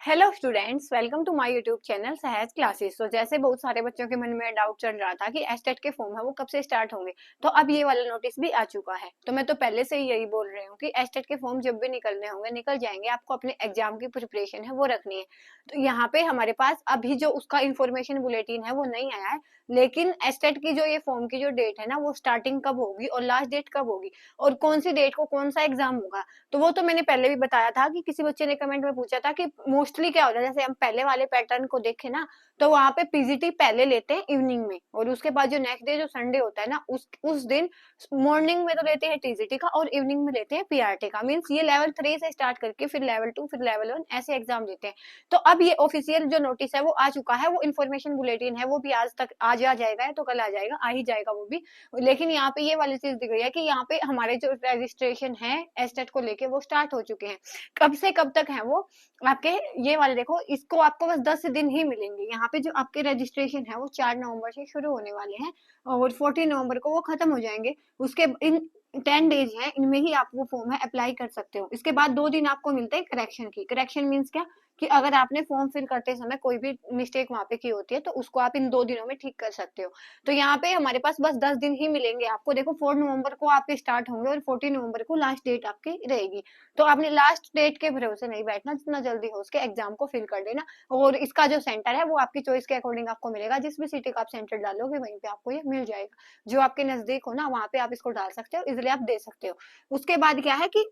Hello students, welcome to my YouTube channel Sahaj classes. तो जैसे बहुत सारे बच्चों के मन में डाउट चल रहा था कि एस्टेट के फॉर्म है वो कब से स्टार्ट होंगे, तो अब ये वाला नोटिस भी आ चुका है। तो मैं तो पहले से ही यही बोल रही हूँ कि एस्टेट के फॉर्म जब भी निकलने होंगे निकल जाएंगे, आपको अपने एग्जाम की प्रिपरेशन है वो रखनी है। तो यहाँ पे हमारे पास अभी जो उसका इन्फॉर्मेशन बुलेटिन है वो नहीं आया है, लेकिन एस्टेट की जो ये फॉर्म की जो डेट है ना वो स्टार्टिंग कब होगी और लास्ट डेट कब होगी और कौन सी डेट को कौन सा एग्जाम होगा, तो वो तो मैंने पहले भी बताया था कि किसी बच्चे ने कमेंट में पूछा था कि मोस्टली क्या होता है, जैसे हम पहले वाले पैटर्न को देखें ना, तो वहां पे पीजीटी पहले लेते हैं इवनिंग में और उसके बाद जो नेक्स्ट डे जो संडे होता है ना उस दिन मॉर्निंग में तो लेते हैं टीजीटी का और इवनिंग में लेते हैं पीआरटी का। मींस ये लेवल 3 से स्टार्ट करके फिर लेवल 2 फिर लेवल 1 ऐसे एग्जाम देते हैं। तो अब ये ऑफिशियल जो नोटिस है वो आ चुका है, वो इन्फॉर्मेशन बुलेटिन है वो भी आज तक आज आ जाएगा, तो कल आ जाएगा, आ ही जाएगा वो भी। लेकिन यहाँ पे ये वाली चीज दिख रही है कि यहाँ पे हमारे जो रजिस्ट्रेशन है एस्टेट को लेके वो स्टार्ट हो चुके हैं। कब से कब तक है वो आपके, ये वाले देखो, इसको आपको बस 10 दिन ही मिलेंगे। यहाँ पे जो आपके रजिस्ट्रेशन है वो 4 नवंबर से शुरू होने वाले हैं और 14 नवंबर को वो खत्म हो जाएंगे। उसके इन 10 डेज है, इनमें ही आप वो फॉर्म है अप्लाई कर सकते हो। इसके बाद 2 दिन आपको मिलते हैं करेक्शन की। करेक्शन मीन्स क्या कि अगर आपने फॉर्म फिल करते समय कोई भी मिस्टेक वहां पे की होती है तो उसको आप इन 2 दिनों में ठीक कर सकते हो। तो यहाँ पे हमारे पास बस 10 दिन ही मिलेंगे आपको। देखो 4 नवंबर को आपके स्टार्ट होंगे और 14 नवंबर को लास्ट डेट आपकी रहेगी। तो आपने लास्ट डेट के भरोसे नहीं बैठना, जितना जल्दी हो उसके एग्जाम को फिल कर देना। और इसका जो सेंटर है वो आपकी चॉइस के अकॉर्डिंग आपको मिलेगा, जिस भी सिटी का आप सेंटर डालोगे वहीं पे आपको ये मिल जाएगा। जो आपके नजदीक हो ना वहां पे आप इसको डाल सकते हो, इजिली आप दे सकते हो। उसके बाद क्या है कि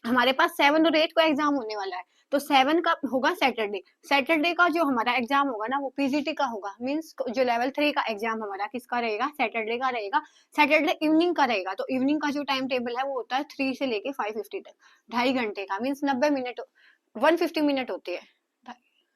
हमारे पास 7 और 8 को एग्जाम होने वाला है। तो 7 का होगा सैटरडे। सैटरडे का जो हमारा एग्जाम होगा ना वो पीजीटी का होगा। मींस जो लेवल 3 का एग्जाम हमारा किसका रहेगा, सैटरडे का रहेगा। सैटरडे इवनिंग का रहेगा। तो इवनिंग का जो टाइम टेबल है वो होता है 3 से लेके 5:50 तक, 2.5 घंटे का। मीन्स 90 मिनट, 150 मिनट होती है।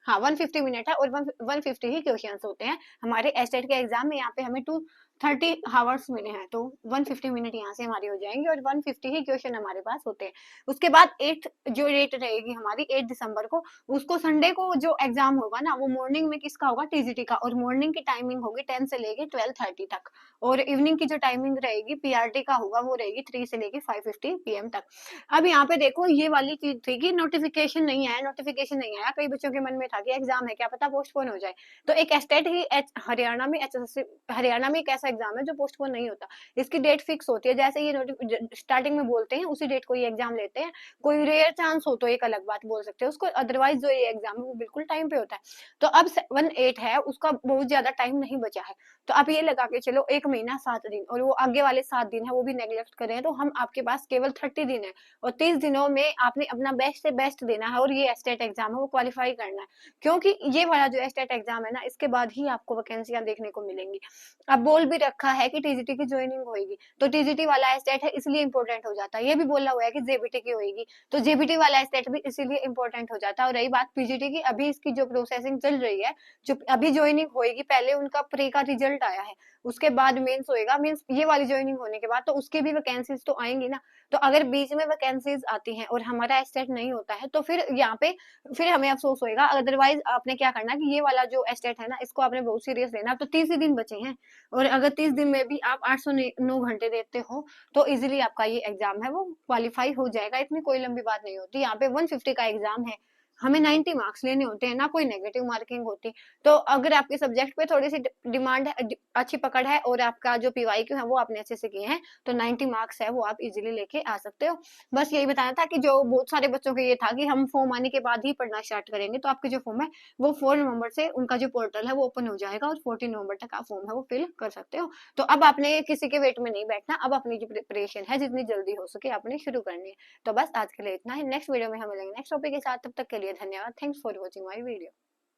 हाँ 150 मिनट है और 150 ही क्वेश्चन होते हैं हमारे एस्टेट के एग्जाम में। यहाँ पे हमें 230 आवर्स मिले हैं, तो 150 मिनट यहाँ से हमारी हो जाएंगे और 150 ही क्वेश्चन हमारे पास होते हैं। उसके बाद 8 जो डेट रहेगी हमारी 8 दिसंबर को, उसको संडे को जो एग्जाम होगा ना वो मॉर्निंग में किसका होगा, टीजीटी का। और मॉर्निंग की टाइमिंग होगी 10 से लेके 12:30 तक। और इवनिंग की जो टाइमिंग रहेगी पीआरटी का होगा वो रहेगी 3 से लेके 5:50 पीएम तक। अब यहाँ पे देखो ये वाली चीज थी कि नोटिफिकेशन नहीं आया, नोटिफिकेशन नहीं आया। कई बच्चों के मन में था कि एग्जाम है क्या पता पोस्टपोन हो जाए। तो एक स्टेट ही हरियाणा में एचएसएससी हरियाणा में एक ऐसा एग्जाम है जो पोस्टपोन नहीं होता। इसकी डेट फिक्स होती है, जैसे ये स्टार्टिंग में बोलते हैं उसी डेट को ये एग्जाम लेते हैं। कोई रेयर चांस हो तो एक अलग बात बोल सकते हैं उसको, अदरवाइज जो ये एग्जाम है वो बिल्कुल टाइम पे होता है। तो अब 7-8 है उसका बहुत ज्यादा टाइम नहीं बचा है। तो आप ये लगा के चलो 1 महीना 7 दिन, और वो आगे वाले 7 दिन है वो भी नेग्लेक्ट करें तो हम आपके पास केवल 30 दिन है। और 30 दिनों में आपने अपना बेस्ट से बेस्ट देना है और ये एस्टेट एग्जाम है वो क्वालिफाई करना है। क्योंकि ये वाला जो एस्टेट एग्जाम है ना इसके बाद ही आपको वैकेंसियां देखने को मिलेंगी। अब बोल भी रखा है कि टीजीटी की ज्वाइनिंग होगी, तो टीजीटी वाला एस्टेट है इसलिए इंपॉर्टेंट हो जाता है। ये भी बोला हुआ है कि जेबीटी की होगी, तो जेबीटी वाला एस्टेट भी इसीलिए इंपॉर्टेंट हो जाता है। और रही बात पीजीटी की, अभी इसकी जो प्रोसेसिंग चल रही है, जो अभी ज्वाइनिंग होगी, पहले उनका प्री का रिजल्ट आया है, उसके बाद मेंस होएगा। मींस ये वाली ज्वाइनिंग होने के बाद तो उसकी भी वैकेंसीज तो आएंगी ना। तो अगर बीच में वैकेंसीज आती हैं और हमारा एस्टेट नहीं होता है तो फिर यहाँ पे फिर हमें अफसोस होएगा। अदरवाइज आपने क्या करना कि ये वाला जो एस्टेट है ना इसको आपने बहुत सीरियस लेना। तो 30 ही दिन बचे हैं और अगर 30 दिन में भी आप 809 घंटे देते हो तो इजिली आपका ये एग्जाम है वो क्वालिफाई हो जाएगा। इतनी कोई लंबी बात नहीं होती। यहाँ पे 150 का एग्जाम है, हमें 90 मार्क्स लेने होते हैं, ना कोई नेगेटिव मार्किंग होती। तो अगर आपके सब्जेक्ट पे थोड़ी सी डिमांड है, अच्छी पकड़ है और आपका जो पीवाईक्यू है वो आपने अच्छे से किए हैं, तो 90 मार्क्स है वो आप इजीली लेके आ सकते हो। बस यही बताना था कि जो बहुत सारे बच्चों के ये था कि हम फॉर्म आने के बाद ही पढ़ना स्टार्ट करेंगे, तो आपके जो फॉर्म है वो 4 नवंबर से उनका जो पोर्टल है वो ओपन हो जाएगा और 14 नवंबर तक आप फॉर्म है वो फिल कर सकते हो। तो अब आपने किसी के वेट में नहीं बैठना, अब अपनी जो प्रिपरेशन है जितनी जल्दी हो सके आपने शुरू करनी है। तो बस आज के लिए इतना ही। नेक्स्ट वीडियो में हम मिलेंगे नेक्स्ट टॉपिक के साथ। तब तक के लिए धन्यवाद। Thanks for watching my video.